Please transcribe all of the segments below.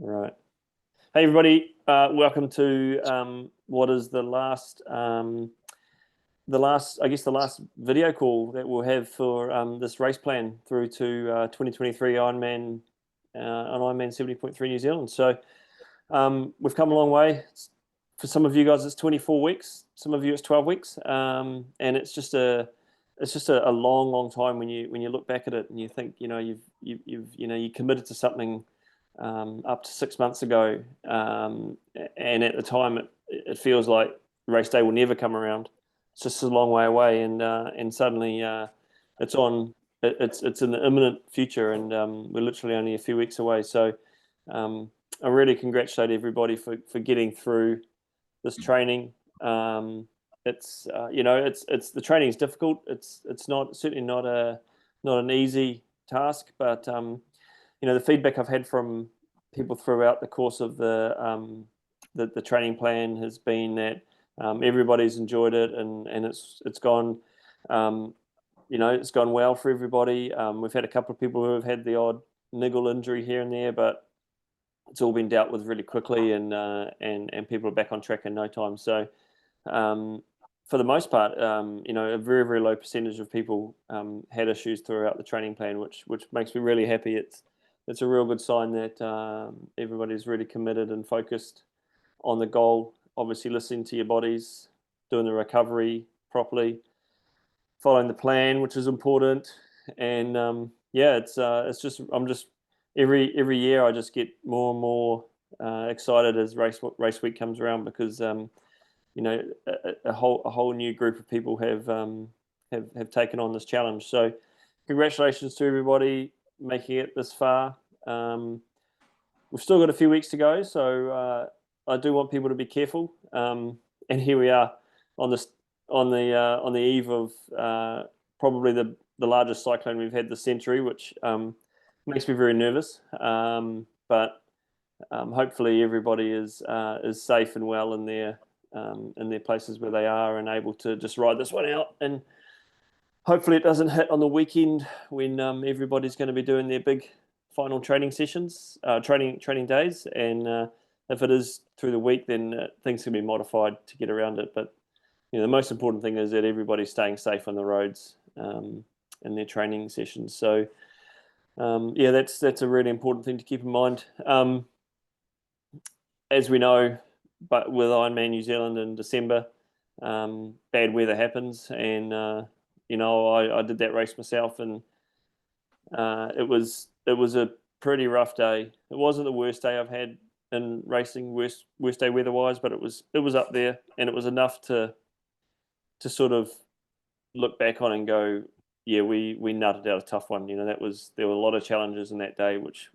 Right. Hey, everybody. Welcome to what is I guess, the last video call that we'll have for this race plan through to 2023 Ironman on Ironman 70.3 New Zealand. So we've come a long way. For some of you guys, it's 24 weeks. Some of you, it's 12 weeks, and it's just a long time when you look back at it and you think, you committed to something up to 6 months ago, and at the time it feels like race day will never come around. It's just a long way away, and suddenly it's on. It's in the imminent future, and we're literally only a few weeks away. So I really congratulate everybody for getting through this training. It's the training is difficult. It's not certainly not an easy task, but the feedback I've had from people throughout the course of the training plan has been that everybody's enjoyed it, and it's gone it's gone well for everybody. We've had a couple of people who have had the odd niggle injury here and there, but it's all been dealt with really quickly, and people are back on track in no time. So for the most part, a very, very low percentage of people had issues throughout the training plan, which makes me really happy. It's a real good sign that everybody's really committed and focused on the goal. Obviously, listening to your bodies, doing the recovery properly, following the plan, which is important. And it's just every year I just get more and more excited as race week comes around, because a whole new group of people have taken on this challenge. So congratulations to everybody making it this far. We've still got a few weeks to go, so I do want people to be careful. And here we are on the eve of probably the largest cyclone we've had this century, which makes me very nervous. But hopefully everybody is safe and well in their places where they are, and able to just ride this one out. And hopefully it doesn't hit on the weekend when everybody's going to be doing their big final training sessions, training days. And if it is through the week, then things can be modified to get around it. But the most important thing is that everybody's staying safe on the roads in their training sessions. So that's a really important thing to keep in mind. As we know, but with Ironman New Zealand in December, bad weather happens, and I did that race myself, and it was a pretty rough day. It wasn't the worst day I've had in racing, worst day weather-wise, but it was up there, and it was enough to sort of look back on and go, yeah, we nutted out a tough one. There were a lot of challenges in that day, which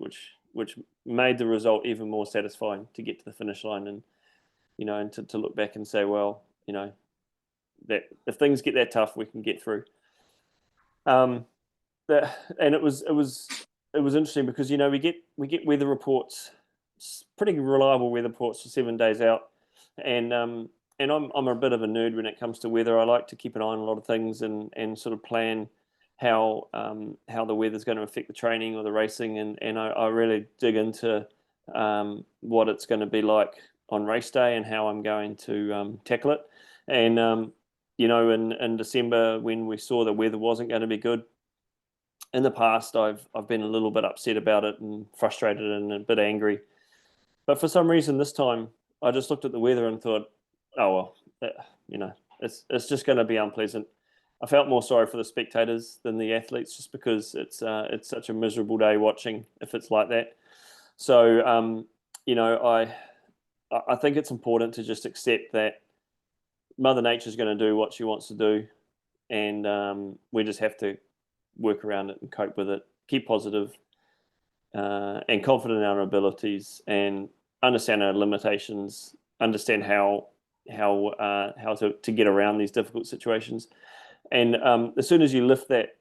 made the result even more satisfying to get to the finish line, and to look back and say, well, that if things get that tough, we can get through. And it was interesting because we get weather reports, pretty reliable weather reports for 7 days out, and I'm a bit of a nerd when it comes to weather. I like to keep an eye on a lot of things, and sort of plan how the weather's going to affect the training or the racing, and I really dig into what it's going to be like on race day and how I'm going to tackle it. And in December, when we saw the weather wasn't going to be good, in the past I've been a little bit upset about it and frustrated and a bit angry, but for some reason this time I just looked at the weather and thought, oh well, it's just going to be unpleasant. I felt more sorry for the spectators than the athletes, just because it's such a miserable day watching if it's like that. So I think it's important to just accept that Mother Nature's going to do what she wants to do, and we just have to work around it and cope with it. Keep positive, and confident in our abilities, and understand our limitations. Understand how to get around these difficult situations. And as soon as you lift that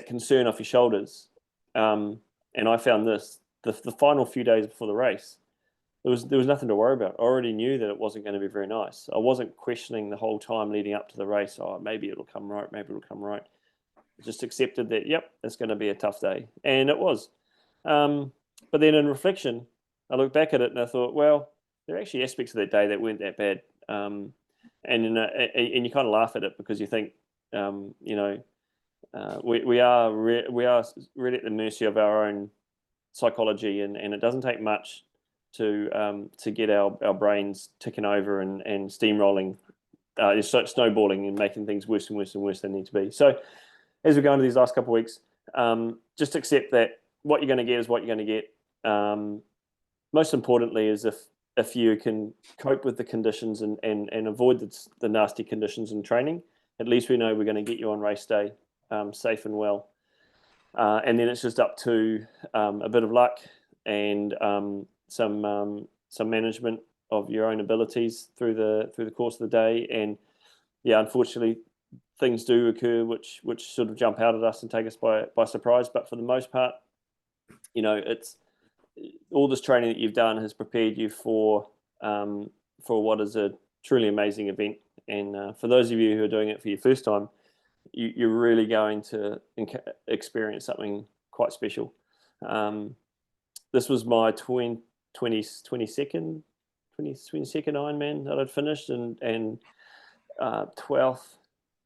concern off your shoulders, and I found the final few days before the race, there was nothing to worry about. I already knew that it wasn't going to be very nice. I wasn't questioning the whole time leading up to the race. Oh, maybe it'll come right. Maybe it'll come right. I just accepted that. Yep, it's going to be a tough day, and it was. But then in reflection, I look back at it and I thought, well, there are actually aspects of that day that weren't that bad. And you kind of laugh at it because you think, you know, we are really at the mercy of our own psychology, and it doesn't take much to get our brains ticking over and steamrolling, snowballing and making things worse and worse and worse than they need to be. So as we go into these last couple of weeks, just accept that what you're going to get is what you're going to get. Most importantly is if you can cope with the conditions and avoid the nasty conditions in training, at least we know we're going to get you on race day safe and well. And then it's just up to a bit of luck and some management of your own abilities through the course of the day. And yeah, unfortunately, things do occur which sort of jump out at us and take us by surprise. But for the most part, you know, it's all this training that you've done has prepared you for what is a truly amazing event. And for those of you who are doing it for your first time, you're really going to experience something quite special. This was my 22nd Ironman that I'd finished, and 12th,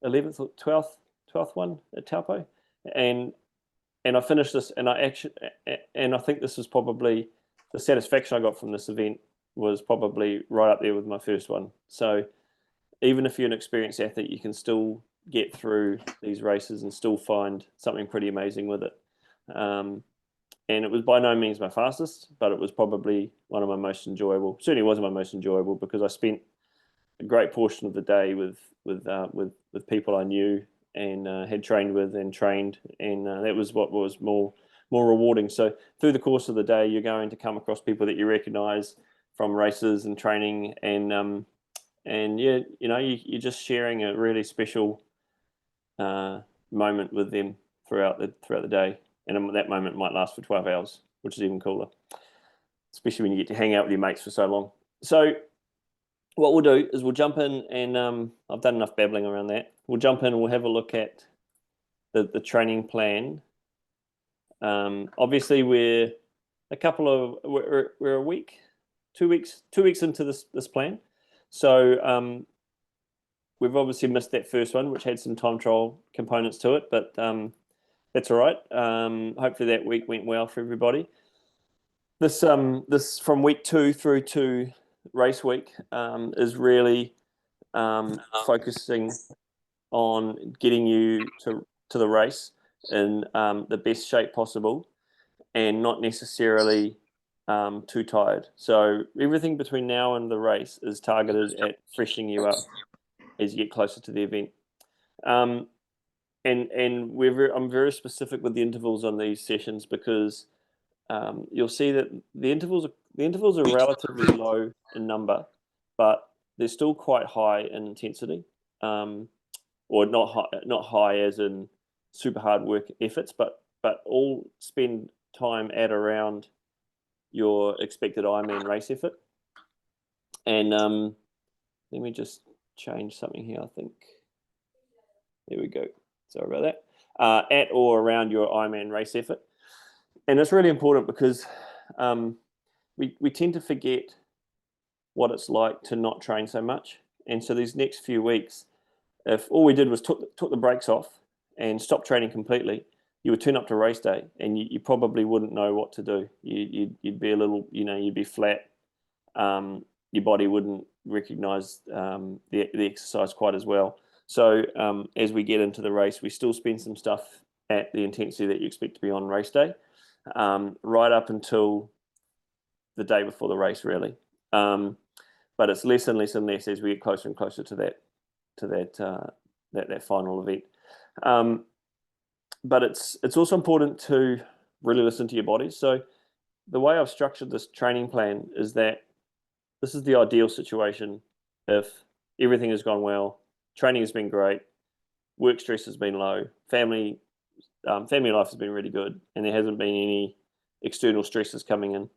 11th, 12th one at Taupo, and I finished this, and I think this was probably the satisfaction I got from this event was probably right up there with my first one. So even if you're an experienced athlete, you can still get through these races and still find something pretty amazing with it. And it was by no means my fastest, but it was probably one of my most enjoyable. Certainly wasn't my most enjoyable because I spent a great portion of the day with people I knew and had trained with and trained, and that was what was more rewarding. So through the course of the day, you're going to come across people that you recognise from races and training, and yeah, you know, you're just sharing a really special moment with them throughout the day, and that moment might last for 12 hours, which is even cooler, especially when you get to hang out with your mates for so long. So what we'll do is we'll jump in, and I've done enough babbling around that. We'll jump in and we'll have a look at the training plan. Obviously, we're a week, 2 weeks into this plan. So we've obviously missed that first one, which had some time trial components to it, but that's all right. Hopefully that week went well for everybody. This from week 2 through to race week is really focusing on getting you to the race in the best shape possible and not necessarily too tired. So everything between now and the race is targeted at freshening you up as you get closer to the event. And I'm very specific with the intervals on these sessions because you'll see that the intervals are relatively low in number, but they're still quite high in intensity, or not high as in super hard work efforts, but all spend time at around your expected Ironman race effort. And let me just change something here. I think there we go. Sorry about that. At or around your Ironman race effort. And it's really important because we tend to forget what it's like to not train so much. And so these next few weeks, if all we did was took the brakes off and stopped training completely, you would turn up to race day and you probably wouldn't know what to do. You'd be a little, you'd be flat. Your body wouldn't recognize the exercise quite as well. So as we get into the race, we still spend some stuff at the intensity that you expect to be on race day, right up until the day before the race, really. But it's less and less and less as we get closer and closer to that final event. But it's also important to really listen to your body. So the way I've structured this training plan is that this is the ideal situation if everything has gone well, training has been great, work stress has been low, family life has been really good, and there hasn't been any external stresses coming in.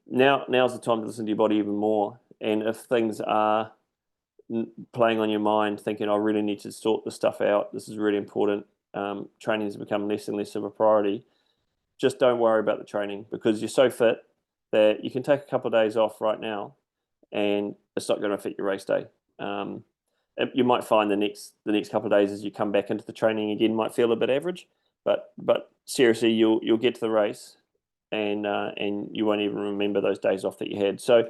Now's the time to listen to your body even more. And if things are playing on your mind, thinking, I really need to sort this stuff out, this is really important, training has become less and less of a priority, just don't worry about the training because you're so fit that you can take a couple of days off right now, and it's not going to affect your race day. You might find the next couple of days as you come back into the training again might feel a bit average, but seriously, you'll get to the race, and you won't even remember those days off that you had. So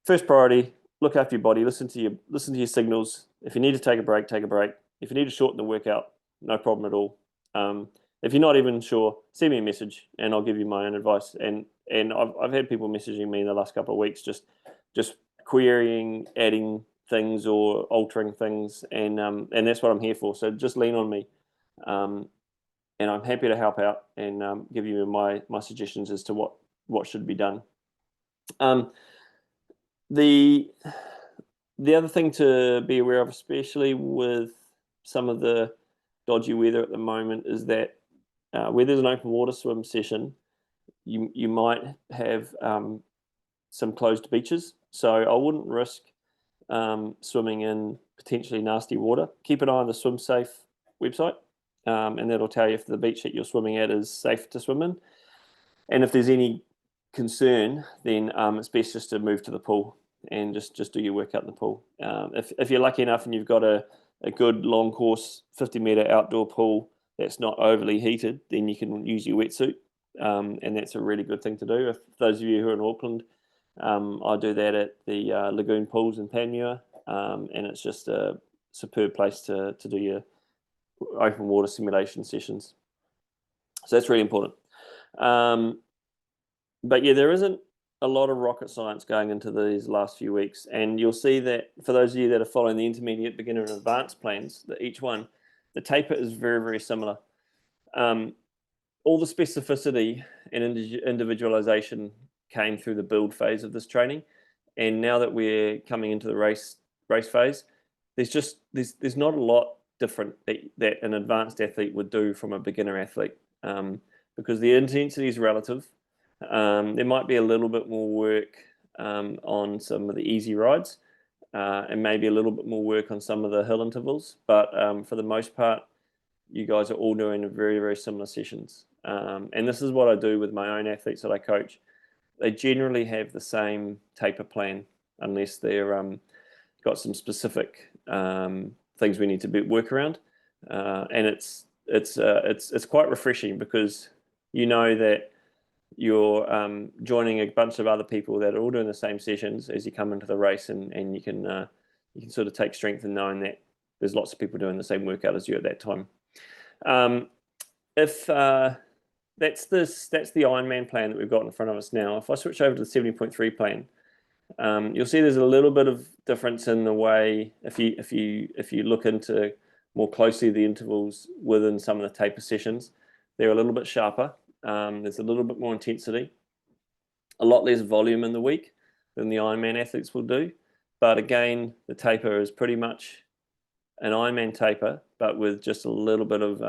first priority, look after your body, listen to your signals. If you need to take a break, take a break. If you need to shorten the workout, no problem at all. If you're not even sure, send me a message and I'll give you my own advice. And I've had people messaging me in the last couple of weeks just querying, adding things or altering things, and that's what I'm here for. So just lean on me, and I'm happy to help out and give you my suggestions as to what should be done. The other thing to be aware of, especially with some of the dodgy weather at the moment, is that where there's an open water swim session, you might have some closed beaches. So I wouldn't risk swimming in potentially nasty water. Keep an eye on the Swim Safe website, and that'll tell you if the beach that you're swimming at is safe to swim in. And if there's any concern, then it's best just to move to the pool and just do your workout in the pool. If you're lucky enough and you've got a good long course 50-meter outdoor pool that's not overly heated, then you can use your wetsuit, and that's a really good thing to do. If those of you who are in Auckland, I do that at the Lagoon Pools in Panmure, and it's just a superb place to do your open water simulation sessions. So that's really important. But yeah, there isn't a lot of rocket science going into these last few weeks, and you'll see that for those of you that are following the intermediate, beginner, and advanced plans, that each one, the taper is very, very similar. All the specificity and individualization came through the build phase of this training, and now that we're coming into the race phase, there's not a lot different that an advanced athlete would do from a beginner athlete, because the intensity is relative. There might be a little bit more work on some of the easy rides, and maybe a little bit more work on some of the hill intervals, but for the most part, you guys are all doing very, very similar sessions. And this is what I do with my own athletes that I coach. They generally have the same taper plan, unless they're got some specific things we need to work around. And it's quite refreshing, because you know that you're joining a bunch of other people that are all doing the same sessions as you come into the race, and you can sort of take strength in knowing that there's lots of people doing the same workout as you at that time. If that's the Ironman plan that we've got in front of us now. If I switch over to the 70.3 plan, you'll see there's a little bit of difference in the way, if you look into more closely the intervals within some of the taper sessions, they're a little bit sharper. There's a little bit more intensity, a lot less volume in the week than the Ironman athletes will do. But again, the taper is pretty much an Ironman taper, but with just a little bit of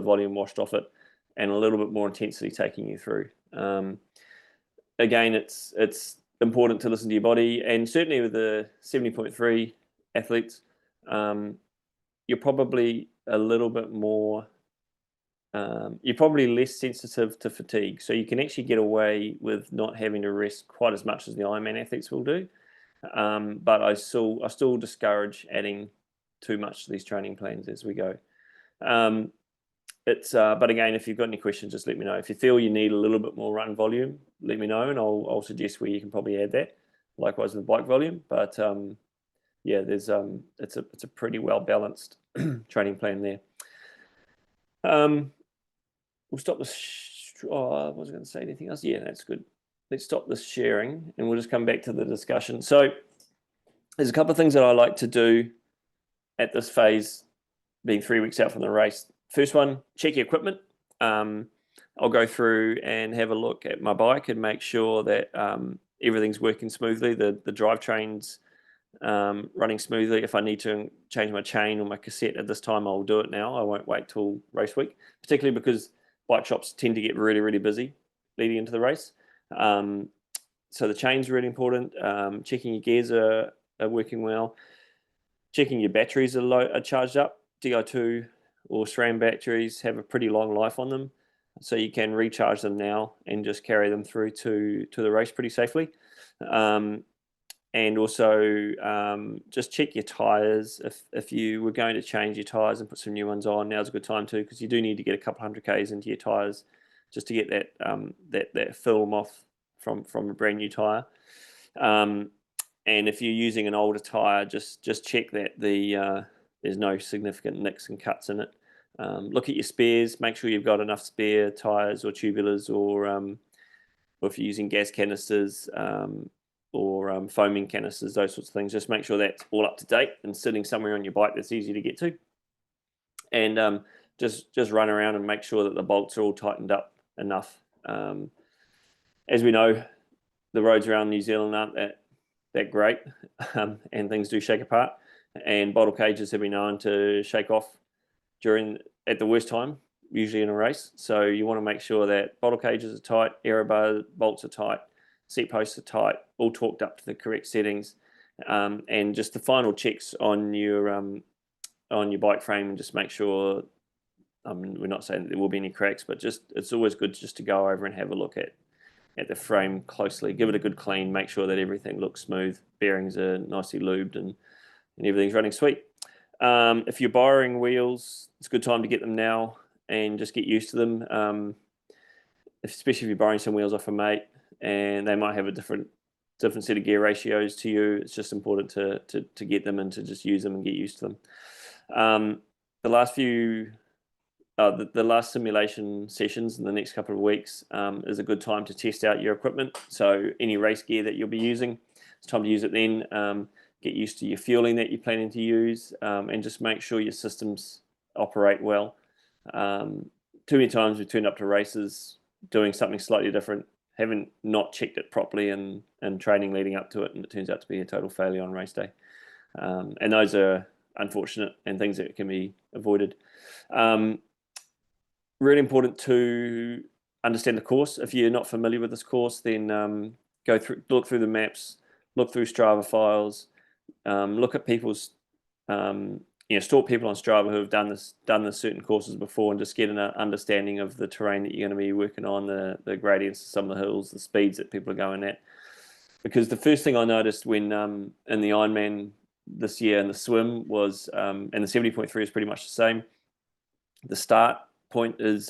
volume washed off it, and a little bit more intensity taking you through. Again, it's important to listen to your body, and certainly with the 70.3 athletes, you're probably a little bit more. You're probably less sensitive to fatigue, so you can actually get away with not having to rest quite as much as the Ironman athletes will do. But I still discourage adding too much to these training plans as we go. But again, if you've got any questions, just let me know. If you feel you need a little bit more run volume, let me know, and I'll suggest where you can probably add that. Likewise with bike volume, but yeah, it's a pretty well balanced training plan there. We'll stop this. I wasn't going to say anything else. Yeah, that's good. Let's stop this sharing, and we'll just come back to the discussion. So there's a couple of things that I like to do at this phase, being 3 weeks out from the race. First one, check your equipment. I'll go through and have a look at my bike and make sure that everything's working smoothly. The drivetrain's running smoothly. If I need to change my chain or my cassette at this time, I'll do it now. I won't wait till race week, particularly because bike shops tend to get really, really busy leading into the race. So the chain's really important. Checking your gears are working well. Checking your batteries are charged up. Di2 or SRAM batteries have a pretty long life on them. so you can recharge them now and just carry them through to the race pretty safely. And also just check your tires. If you were going to change your tires and put some new ones on, now's a good time too, because you do need to get a couple 100 Ks into your tires just to get that film off from a brand new tire. And if you're using an older tire, just check that there's no significant nicks and cuts in it. Look at your spares. Make sure you've got enough spare tires or tubulars, or if you're using gas canisters, or foaming canisters, those sorts of things. Just make sure that's all up to date and sitting somewhere on your bike that's easy to get to. And just run around and make sure that the bolts are all tightened up enough. As we know, the roads around New Zealand aren't that great, and things do shake apart. And bottle cages have been known to shake off at the worst time, usually in a race. So you want to make sure that bottle cages are tight, aero bar bolts are tight, seat posts are tight, all torqued up to the correct settings, and just the final checks on your bike frame, and just make sure. We're not saying that there will be any cracks, but it's always good just to go over and have a look at the frame closely, give it a good clean, make sure that everything looks smooth, bearings are nicely lubed, and everything's running sweet. If you're borrowing wheels, it's a good time to get them now and just get used to them. Especially if you're borrowing some wheels off a mate, and they might have a different set of gear ratios to you. It's just important to get them and to just use them and get used to them. The last simulation sessions in the next couple of weeks is a good time to test out your equipment. So any race gear that you'll be using, it's time to use it then. Get used to your fueling that you're planning to use, and just make sure your systems operate well. Too many times we've turned up to races doing something slightly different, haven't not checked it properly and training leading up to it, and it turns out to be a total failure on race day. And those are unfortunate and things that can be avoided. Really important to understand the course. If you're not familiar with this course, then look through the maps, look through Strava files, look at people's stalk people on Strava who have done this certain courses before, and just get an understanding of the terrain that you're going to be working on, the gradients of some of the hills, the speeds that people are going at. Because the first thing I noticed when in the Ironman this year and the swim was, and the 70.3 is pretty much the same. The start point is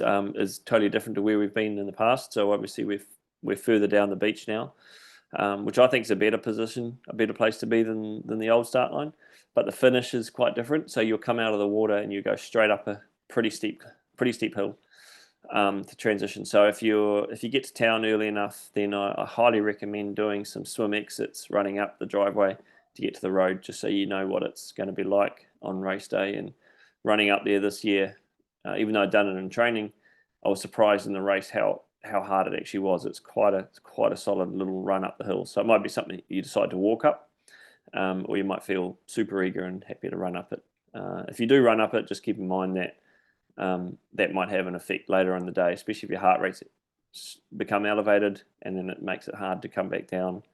totally different to where we've been in the past. So obviously we're further down the beach now, which I think is a better position, a better place to be than the old start line. But the finish is quite different. So you'll come out of the water and you go straight up a pretty steep hill to transition. So if you get to town early enough, then I highly recommend doing some swim exits, running up the driveway to get to the road, just so you know what it's going to be like on race day. And running up there this year, even though I'd done it in training, I was surprised in the race how hard it actually was. It's quite a solid little run up the hill. So it might be something you decide to walk up, or you might feel super eager and happy to run up it. If you do run up it, just keep in mind that that might have an effect later in the day, especially if your heart rates become elevated, and then it makes it hard to come back down,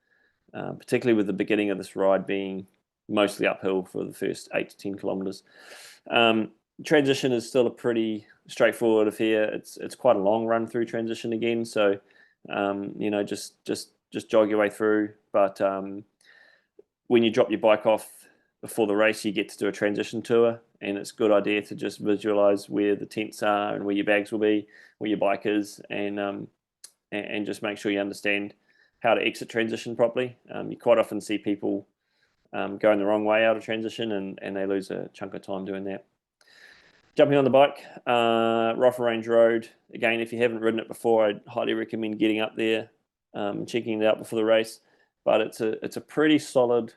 particularly with the beginning of this ride being mostly uphill for the first 8 to 10 kilometers. Transition is still a pretty straightforward affair. It's quite a long run through transition again, so just jog your way through. But when you drop your bike off before the race, you get to do a transition tour, and it's a good idea to just visualize where the tents are and where your bags will be, where your bike is, and just make sure you understand how to exit transition properly. You quite often see people going the wrong way out of transition, and they lose a chunk of time doing that. Jumping on the bike, Rifle Range Road. Again, if you haven't ridden it before, I'd highly recommend getting up there, checking it out before the race. But it's a pretty solid,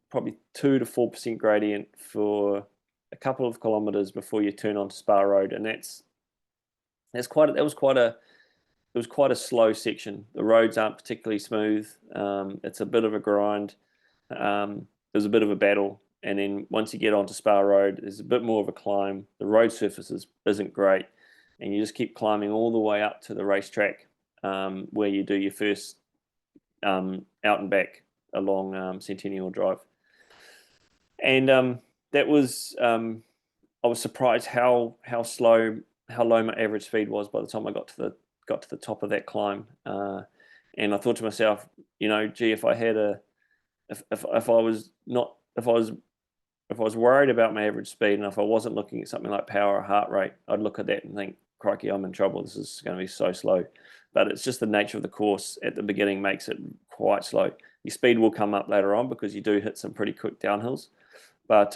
probably 2 to 4% gradient for a couple of kilometers before you turn onto Spa Road, and that was quite a slow section. The roads aren't particularly smooth. It's a bit of a grind. There's a bit of a battle. And then once you get onto Spa Road, there's a bit more of a climb. The road surface isn't great. And you just keep climbing all the way up to the racetrack, where you do your first out and back along Centennial Drive. And that was, I was surprised how how low my average speed was by the time I got to the top of that climb. And I thought to myself, gee, if I had a if I was not if I was worried about my average speed, and if I wasn't looking at something like power or heart rate, I'd look at that and think, crikey, I'm in trouble. This is going to be so slow. But it's just the nature of the course at the beginning makes it quite slow. Your speed will come up later on because you do hit some pretty quick downhills. But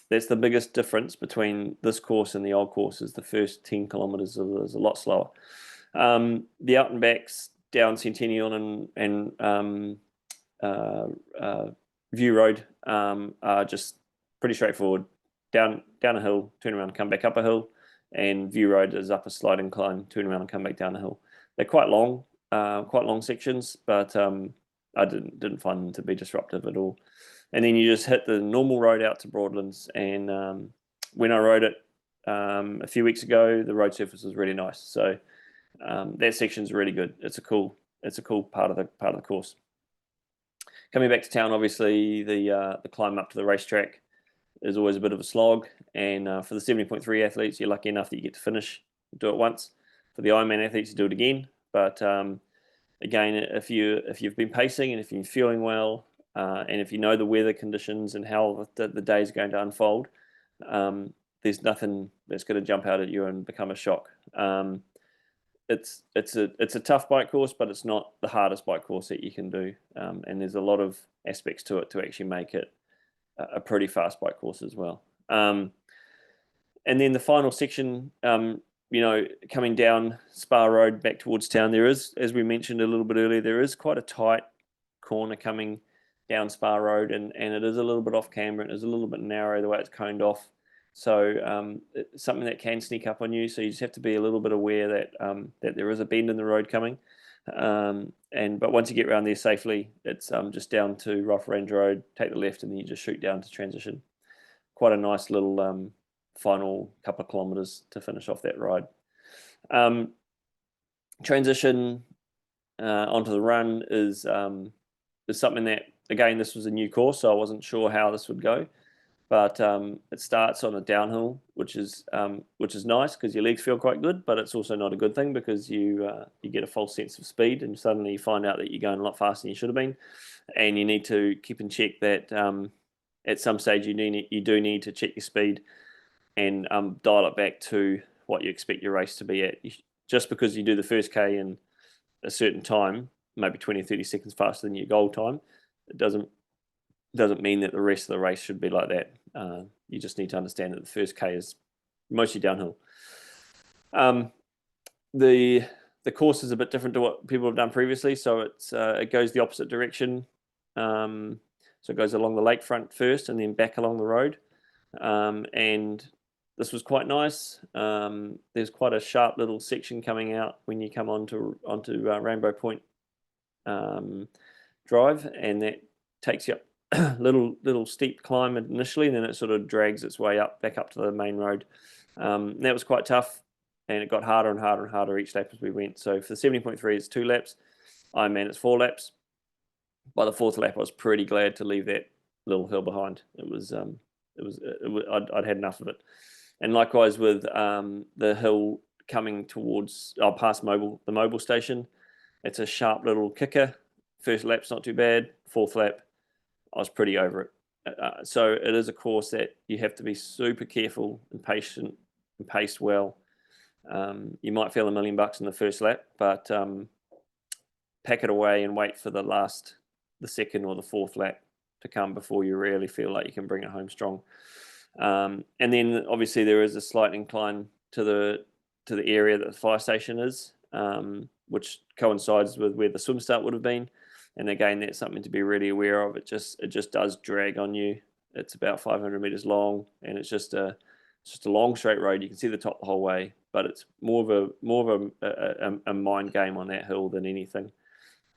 that's the biggest difference between this course and the old course, is the first 10 kilometers is a lot slower. The out and backs down Centennial and View Road are just pretty straightforward. Down a hill, turn around and come back up a hill, and View Road is up a slight incline, turn around and come back down a hill. They're quite long sections, but I didn't find them to be disruptive at all. And then you just hit the normal road out to Broadlands. And when I rode it a few weeks ago, the road surface was really nice. So that section's really good. It's a cool part of the course. Coming back to town, obviously the climb up to the racetrack is always a bit of a slog. And for the 70.3 athletes, you're lucky enough that you get to finish, do it once. For the Ironman athletes, you do it again. But again, if you've been pacing and if you're feeling well, and if you know the weather conditions and how the day is going to unfold, there's nothing that's going to jump out at you and become a shock. It's a tough bike course, but it's not the hardest bike course that you can do. And there's a lot of aspects to it to actually make it a pretty fast bike course as well. And then the final section, coming down Spa Road back towards town, there is, as we mentioned a little bit earlier, there is quite a tight corner coming down Spa Road, and it is a little bit off camber. It is a little bit narrow the way it's coned off. So it's something that can sneak up on you. So you just have to be a little bit aware that there is a bend in the road coming. But once you get around there safely, it's just down to Rough Range Road, take the left, and then you just shoot down to Transition. Quite a nice little final couple of kilometers to finish off that ride. Transition onto the run is something that, again, this was a new course, so I wasn't sure how this would go. But it starts on a downhill, which is nice because your legs feel quite good, but it's also not a good thing because you get a false sense of speed, and suddenly you find out that you're going a lot faster than you should have been, and you need to keep in check that at some stage you do need to check your speed and dial it back to what you expect your race to be at. Just because you do the first K in a certain time, maybe 20 or 30 seconds faster than your goal time, it doesn't mean that the rest of the race should be like that. You just need to understand that the first K is mostly downhill. The course is a bit different to what people have done previously, so it goes the opposite direction. So it goes along the lakefront first and then back along the road. And this was quite nice. There's quite a sharp little section coming out when you come onto Rainbow Point Drive, and that takes you up little steep climb initially, and then it sort of drags its way back up to the main road. That was quite tough, and it got harder and harder and harder each lap as we went. So for the 70.3, it's 2 laps. Ironman, it's 4 laps. By the 4th lap, I was pretty glad to leave that little hill behind. I'd had enough of it. And likewise with the hill coming towards past the mobile station, it's a sharp little kicker. First lap's not too bad. 4th lap, I was pretty over it. So it is a course that you have to be super careful and patient and pace well. You might feel $1 million in the first lap, but pack it away and wait for the 2nd or the 4th lap to come before you really feel like you can bring it home strong. And then obviously there is a slight incline to the area that the fire station is, which coincides with where the swim start would have been. And again, that's something to be really aware of. It just does drag on you. It's about 500 meters long, and it's just a long straight road. You can see the top the whole way, but it's more of a mind game on that hill than anything.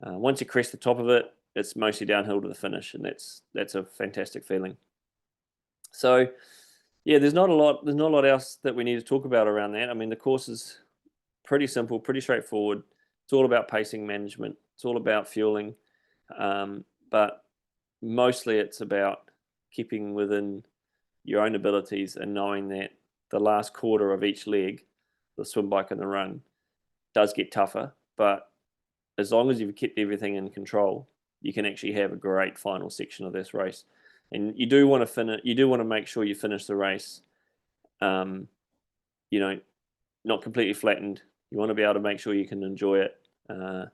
Once you crest the top of it, it's mostly downhill to the finish, and that's a fantastic feeling. So, yeah, there's not a lot else that we need to talk about around that. I mean, the course is pretty simple, pretty straightforward. It's all about pacing management. It's all about fueling, but mostly it's about keeping within your own abilities and knowing that the last quarter of each leg the swim, bike, and the run does get tougher. But as long as you've kept everything in control, you can actually have a great final section of this race. And you do want to finish. You do want to make sure you finish the race, you know, not completely flattened. You want to be able to make sure you can enjoy it. The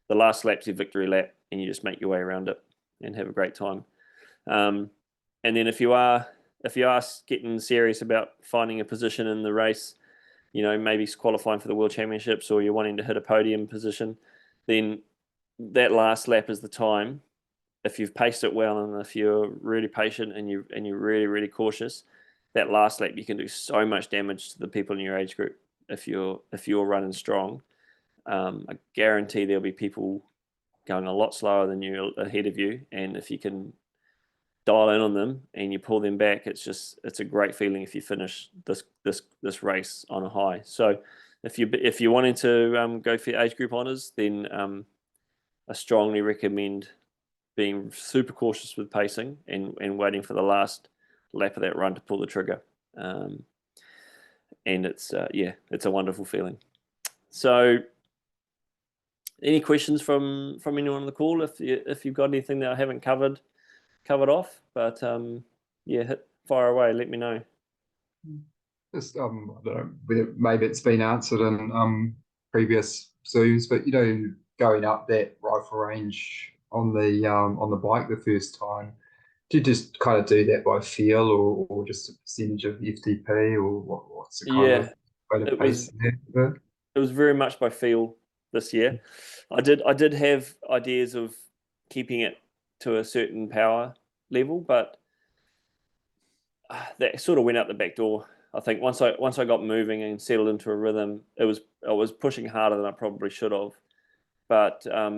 last lap's your victory lap, and you just make your way around it and have a great time. And then if you are getting serious about finding a position in the race, maybe qualifying for the World Championships, or you're wanting to hit a podium position, then that last lap is the time. If you've paced it well, and if you're really patient and you're really, really cautious, that last lap you can do so much damage to the people in your age group. If you're running strong, I guarantee there'll be people going a lot slower than you ahead of you, and if you can dial in on them and you pull them back, it's a great feeling if you finish this race on a high. So if you're wanting to go for age group honors, then I strongly recommend being super cautious with pacing and waiting for the last lap of that run to pull the trigger. And it's a wonderful feeling. So any questions from anyone on the call? If you've got anything that I haven't covered off, but fire away. Let me know. Just I don't know whether maybe it's been answered in previous Zooms, but going up that rifle range on the bike the first time, do you just kind of do that by feel, or just a percentage of FTP, or what's the kind of way to pace that? It was very much by feel this year. I did have ideas of keeping it to a certain power level, but that sort of went out the back door. I think once I got moving and settled into a rhythm, I was pushing harder than I probably should have, but I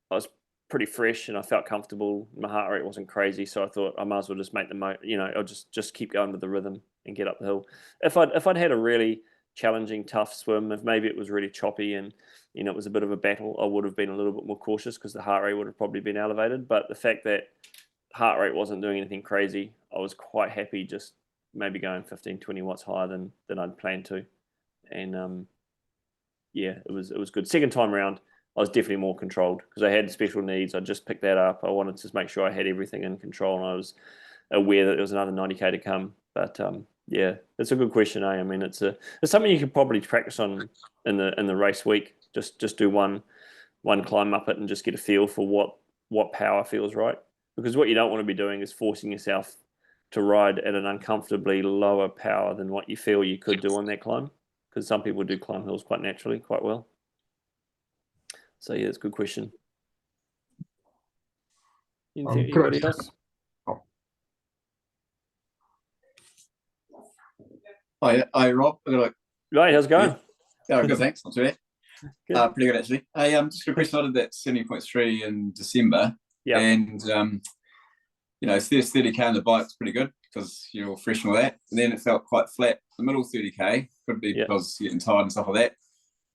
was pretty fresh and I felt comfortable. My heart rate wasn't crazy, so I thought I might as well just make I'll just keep going with the rhythm and get up the hill. If I'd had a really challenging, tough swim, if maybe it was really choppy and it was a bit of a battle, I would have been a little bit more cautious because the heart rate would have probably been elevated. But the fact that heart rate wasn't doing anything crazy, I was quite happy just maybe going 15, 20 watts higher than I'd planned to. And it was good. Second time around, I was definitely more controlled because I had special needs. I just picked that up. I wanted to make sure I had everything in control, and I was aware that there was another 90K to come. But it's a good question. I mean, it's something you could probably practice on in the race week. Just do one climb up it and just get a feel for what power feels right. Because what you don't want to be doing is forcing yourself to ride at an uncomfortably lower power than what you feel you could do on that climb. Because some people do climb hills quite naturally, quite well. So it's a good question. Anybody else? Hi, Rob. Right, how's it going? Yeah, good, thanks. Not too bad. Pretty good, actually. Just a question. I did that 70.3 in December. Yeah. And, it's 30K on the bike. It's pretty good because you're fresh and all that. And then it felt quite flat. The middle 30K could be because you're getting tired and stuff like that.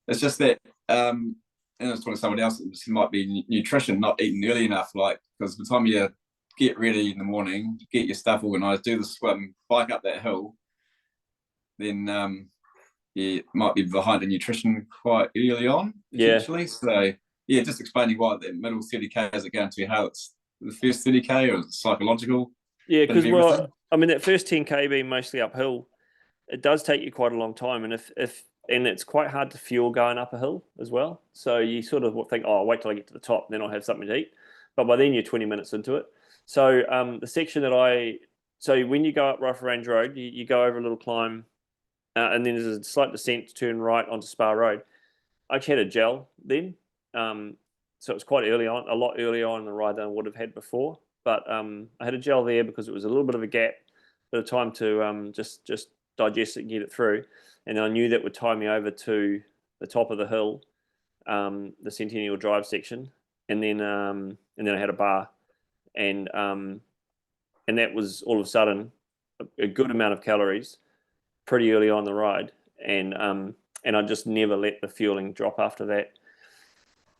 It's just that, and I was talking to someone else, it might be nutrition, not eating early enough. Because by the time you get ready in the morning, get your stuff organised, do the swim, bike up that hill, then you might be behind in nutrition quite early on, potentially. So, just explaining why the middle 30K is it going too hard. It's the first 30K, or psychological? Yeah, because that first 10K being mostly uphill, it does take you quite a long time, and and it's quite hard to fuel going up a hill as well. So you sort of think, oh, I'll wait till I get to the top, then I'll have something to eat. But by then you're 20 minutes into it. So the section so when you go up Rifle Range Road, you go over a little climb, and then there's a slight descent to turn right onto Spa Road. I actually had a gel then, so it was quite early on, a lot earlier on in the ride than I would have had before. But I had a gel there because it was a little bit of a gap, bit of time to just digest it and get it through. And I knew that would tie me over to the top of the hill, the Centennial Drive section, and then I had a bar, and that was all of a sudden a good amount of calories pretty early on the ride, and I just never let the fueling drop after that.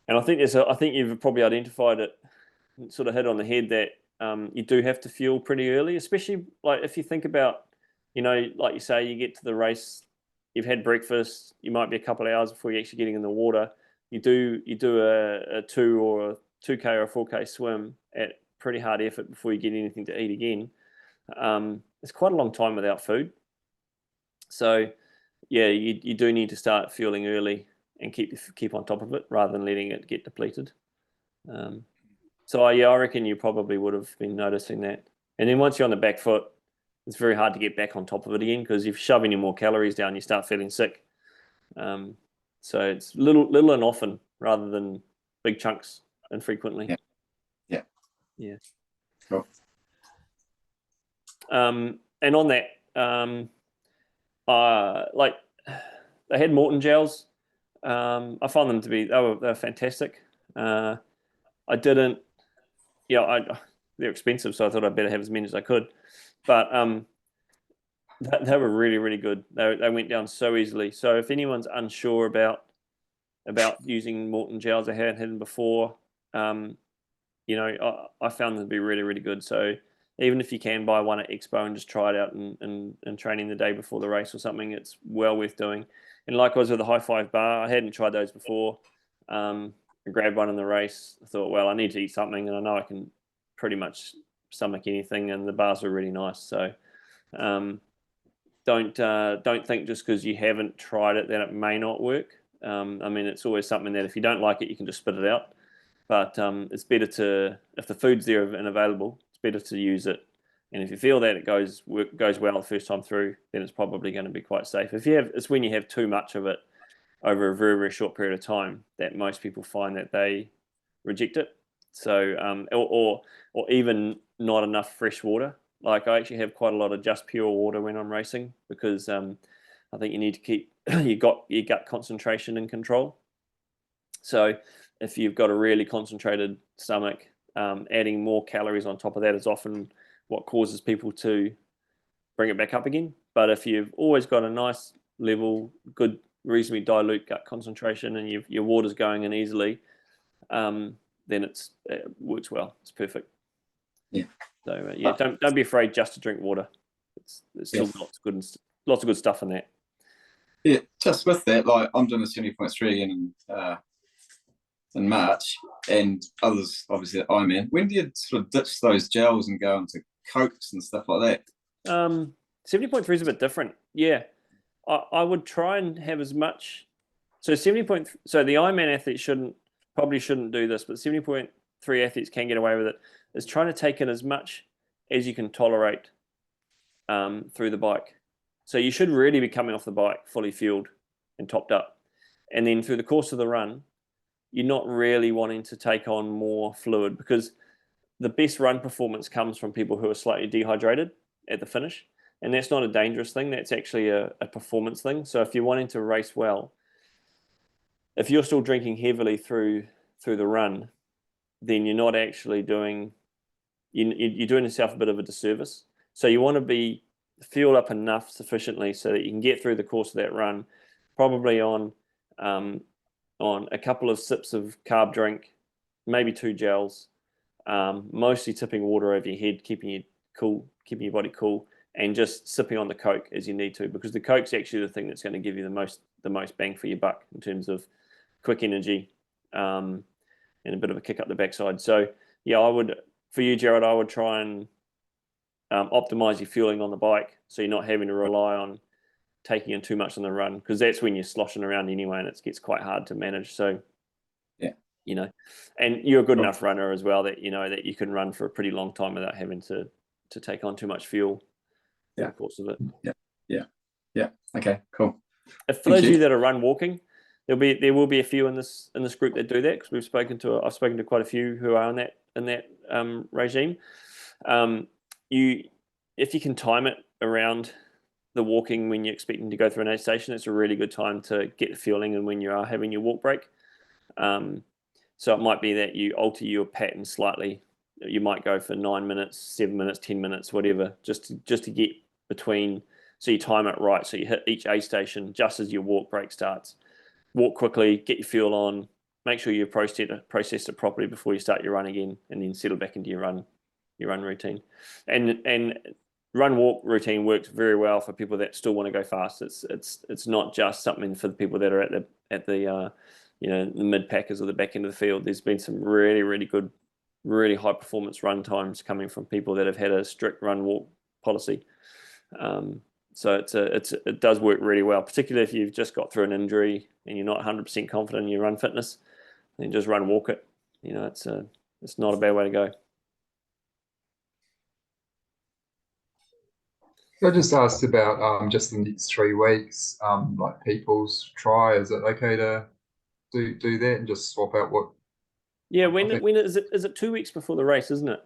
And I think you've probably identified it, sort of hit on the head, that you do have to fuel pretty early, especially like if you think about, like you say, you get to the race you've had breakfast, you might be a couple of hours before you're actually getting in the water. You do a 2K or a 4K swim at pretty hard effort before you get anything to eat again. It's quite a long time without food. So yeah, you do need to start fueling early and keep on top of it rather than letting it get depleted. So I reckon you probably would have been noticing that. And then once you're on the back foot, it's very hard to get back on top of it again, because if you shove any more calories down, you start feeling sick. So it's little and often rather than big chunks infrequently. Yeah. Cool. And on that, like they had Morton gels. I found them to be they were fantastic. I didn't, they're expensive, so I thought I'd better have as many as I could. But they were really, really good. They went down so easily. So if anyone's unsure about using Morton gels, I hadn't had them before. I found them to be really, really good. So even if you can buy one at Expo and just try it out and training the day before the race or something, it's well worth doing. And likewise with the High Five bar, I hadn't tried those before. I grabbed one in the race. I thought, well, I need to eat something, and I know I can pretty much stomach anything, and the bars are really nice. So don't think just because you haven't tried it that it may not work. I mean, it's always something that if you don't like it, you can just spit it out. But it's better to, if the food's there and available, it's better to use it. And if you feel that it goes well the first time through, then it's probably going to be quite safe. It's when you have too much of it over a very, very short period of time that most people find that they reject it. So or even not enough fresh water. Like I actually have quite a lot of just pure water when I'm racing, because I think you need to keep your gut concentration in control. So if you've got a really concentrated stomach, adding more calories on top of that is often what causes people to bring it back up again. But if you've always got a nice level, good, reasonably dilute gut concentration, and your water's going in easily, then it works well. It's perfect. Yeah. So don't be afraid just to drink water. There's still lots of good stuff in that. Yeah, just with that, like I'm doing the 70.3 again in March, and others obviously at IRONMAN. When do you sort of ditch those gels and go into Cokes and stuff like that? 70.3 is a bit different. Yeah, I would try and have as much. So 70. So the Ironman athletes probably shouldn't do this, but 70.3 athletes can get away with it. Is trying to take in as much as you can tolerate through the bike. So you should really be coming off the bike fully fueled and topped up, and then through the course of the run, you're not really wanting to take on more fluid, because the best run performance comes from people who are slightly dehydrated at the finish. And that's not a dangerous thing. That's actually a performance thing. So if you're wanting to race well, if you're still drinking heavily through the run, then you're not actually you're doing yourself a bit of a disservice. So you want to be fueled up enough sufficiently so that you can get through the course of that run, probably on a couple of sips of carb drink, maybe 2 gels, mostly tipping water over your head, keeping your body cool, and just sipping on the Coke as you need to, because the Coke's actually the thing that's going to give you the most bang for your buck in terms of quick energy and a bit of a kick up the backside. So yeah, for you, Jared, I would try and optimize your fueling on the bike, so you're not having to rely on taking in too much on the run, because that's when you're sloshing around anyway, and it gets quite hard to manage. So and you're a good enough runner as well that that you can run for a pretty long time without having to take on too much fuel in the course of it. Yeah. Okay, cool. For those of you that are run walking, there will be a few in this group that do that, because I've spoken to quite a few who are in that regime. If you can time it around the walking when you're expecting to go through an aid station, it's a really good time to get the fueling, and when you are having your walk break. So it might be that you alter your pattern slightly. You might go for 9 minutes, 7 minutes, 10 minutes, whatever, just to get between. So you time it right. So you hit each aid station just as your walk break starts. Walk quickly, get your fuel on, make sure you process it properly before you start your run again, and then settle back into your run routine. And run walk routine works very well for people that still want to go fast. It's not just something for the people that are at the the mid packers or the back end of the field. There's been some really good, really high performance run times coming from people that have had a strict run walk policy. So it does work really well, particularly if you've just got through an injury and you're not 100% confident in your run fitness. Then just run walk it. It's not a bad way to go. I just asked about just the next 3 weeks, like people's try. Is it okay to do that and just swap out what? Yeah, when is it? Is it 2 weeks before the race, isn't it?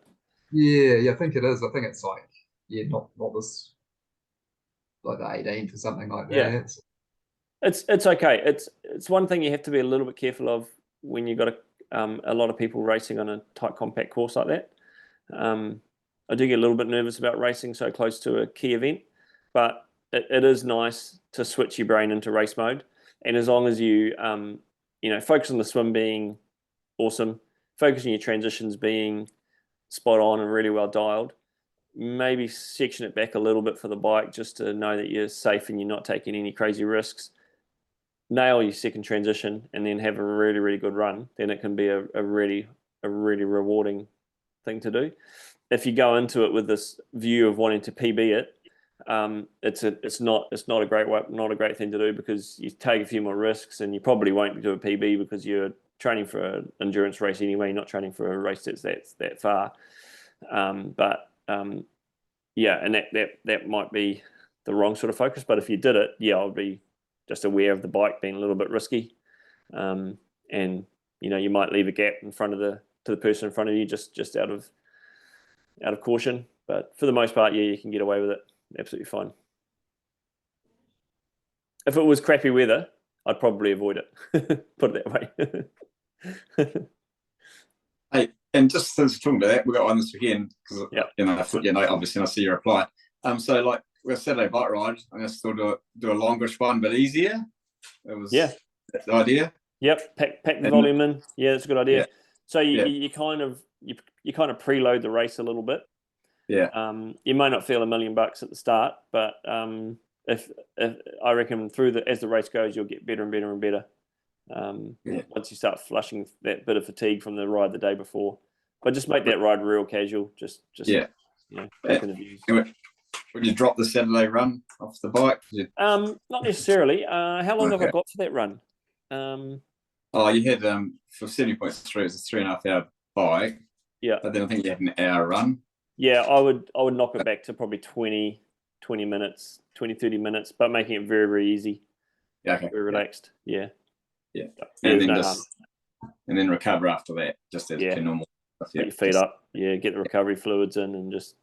Yeah, I think it is. I think it's like not this like the 18th or something like that. Yeah. It's okay. It's one thing you have to be a little bit careful of when you've got a lot of people racing on a tight compact course like that. I do get a little bit nervous about racing so close to a key event, but it is nice to switch your brain into race mode. And as long as you focus on the swim being awesome, focus on your transitions being spot on and really well dialed, maybe section it back a little bit for the bike just to know that you're safe and you're not taking any crazy risks. Nail your second transition and then have a really good run. Then it can be a really rewarding thing to do. If you go into it with this view of wanting to PB it, it's not a great thing to do, because you take a few more risks and you probably won't do a PB because you're training for an endurance race anyway. You're not training for a race that's that far. Yeah, and that might be the wrong sort of focus. But if you did it, yeah, I would be just aware of the bike being a little bit risky, and you might leave a gap in front of to the person in front of you just out of caution. But for the most part, yeah, you can get away with it absolutely fine. If it was crappy weather, I'd probably avoid it. Put it that way. Hey, and just since we're talking about that, we got on this weekend because obviously I see your reply. So like we're Saturday bike ride, I'm gonna still do a longish one but easier. It was the idea. Yep, pack the volume in. Yeah, that's a good idea. Yeah. So you kind of preload the race a little bit. Yeah. You may not feel $1 million at the start, but if I reckon as the race goes, you'll get better and better and better. Once you start flushing that bit of fatigue from the ride the day before, but just make that ride real casual. Just back in the views. Would you drop the Saturday run off the bike? Not necessarily. How long have I got for that run? You had for 70.3, it's a 3.5 hour bike. Yeah. But then I think you had an hour run. Yeah, I would knock it back to probably 20 minutes, 20, 30 minutes, but making it very easy. Yeah, okay. Very relaxed. Yeah. Yeah. And then recover after that, just as normal. Put your feet up. Yeah, get the recovery fluids in and just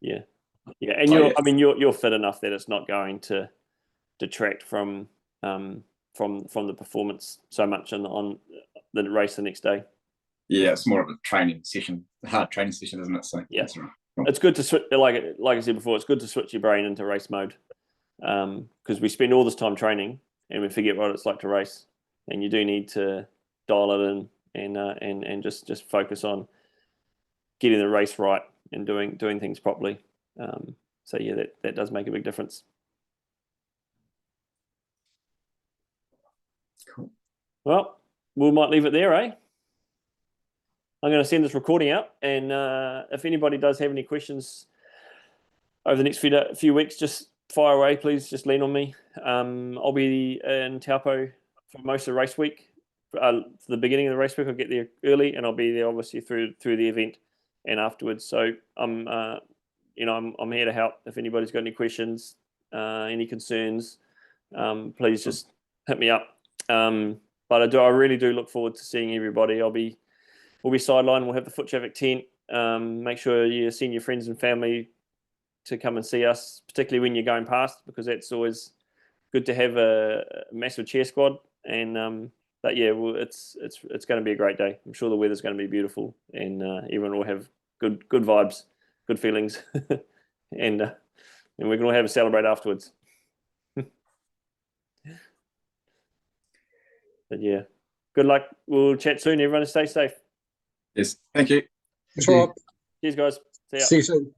And you're fit enough that it's not going to detract from the performance so much on the race the next day. Yeah, it's more of a training session, a hard training session, isn't it? So yeah, that's right. It's good to switch, like I said before, it's good to switch your brain into race mode, because we spend all this time training and we forget what it's like to race. And you do need to dial it in and just focus on getting the race right and doing things properly. So yeah, that does make a big difference. Cool. Well, we might leave it there, eh? I'm going to send this recording out, and if anybody does have any questions over the next few weeks, just fire away, please. Just lean on me. I'll be in Taupo for most of the race week. For the beginning of the race week, I'll get there early, and I'll be there obviously through the event and afterwards. So I'm here to help. If anybody's got any questions, any concerns, please just hit me up. But I really do look forward to seeing everybody. We'll be sidelined. We'll have the Foot Traffic tent. Make sure you send your friends and family to come and see us, particularly when you're going past, because that's always good to have a massive cheer squad. And but yeah, it's going to be a great day. I'm sure the weather's going to be beautiful, and everyone will have good vibes, good feelings, and we can all have a celebrate afterwards. But yeah, good luck. We'll chat soon. Everyone, stay safe. Yes, thank you. Thank you. Cheers, guys. See ya. See you soon.